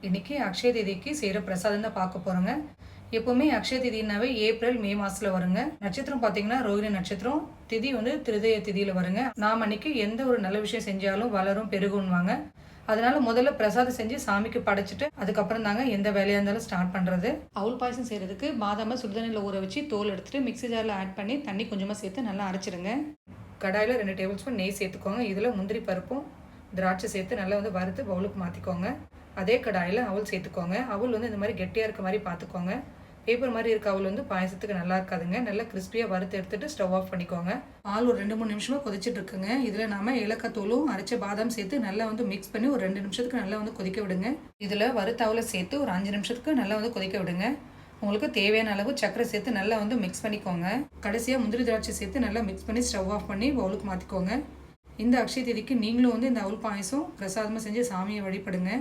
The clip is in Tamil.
இன்னைக்கு அக்ஷய திதிக்கு செய்கிற பிரசாதம் தான் பார்க்க போகிறோங்க. எப்போவுமே அக்ஷய திதினாவே ஏப்ரல் மே மாதத்தில் வருங்க. நட்சத்திரம் பார்த்தீங்கன்னா ரோகிணி நட்சத்திரம், திதி வந்து திருதய திதியில் வருங்க. நாம் அன்னைக்கு எந்த ஒரு நல்ல விஷயம் செஞ்சாலும் வளரும் பெருகுன்னுவாங்க. அதனால முதல்ல பிரசாதம் செஞ்சு சாமிக்கு படைச்சிட்டு அதுக்கப்புறம் தாங்க எந்த வேலையாக இருந்தாலும் ஸ்டார்ட் பண்ணுறது. அவுள் பாயசம் செய்கிறதுக்கு பாதாமை சுடுதண்ணியில் ஊற வச்சு தோல் எடுத்துட்டு மிக்ஸி ஜாரில் ஆட் பண்ணி தண்ணி கொஞ்சமாக சேர்த்து நல்லா அரைச்சிடுங்க. கடாயில் 2 டேபிள் ஸ்பூன் நெய் சேர்த்துக்கோங்க. இதில் முந்திரி பருப்பும் திராட்சை சேர்த்து நல்லா வந்து வறுத்து பவுலுக்கு மாற்றிக்கோங்க. அதே கடாயில் அவல் சேர்த்துக்கோங்க. அவல் வந்து இந்த மாதிரி கெட்டியாக இருக்க மாதிரி பார்த்துக்கோங்க. பேப்பர் மாதிரி இருக்க அவல் வந்து பாயசத்துக்கு நல்லா இருக்காதுங்க. நல்லா கிறிஸ்பியாக வறுத்து எடுத்துட்டு ஸ்டவ் ஆஃப் பண்ணிக்கோங்க. பால் ஒரு 2-3 நிமிஷமாக கொதிச்சுட்டு இருக்குங்க. இதில் நாம ஏலக்காய் தூளும் அரைச்ச பாதாம் சேர்த்து நல்லா வந்து மிக்ஸ் பண்ணி ஒரு 2 நிமிஷத்துக்கு நல்லா வந்து கொதிக்க விடுங்க. இதில் வறுத்த அவலை சேர்த்து ஒரு 5 நிமிஷத்துக்கு நல்லா வந்து கொதிக்க விடுங்க. உங்களுக்கு தேவையான அளவு சர்க்கரை சேர்த்து நல்லா வந்து மிக்ஸ் பண்ணிக்கோங்க. கடைசியாக முந்திரி திராட்சை சேர்த்து நல்லா மிக்ஸ் பண்ணி ஸ்டவ் ஆஃப் பண்ணி பவுலுக்கு மாற்றிக்கோங்க. இந்த அக்ஷய திதிக்கு நீங்களும் வந்து இந்த அவல் பாயசம் பிரசாதமாக செஞ்சு சாமியை வழிபடுங்க.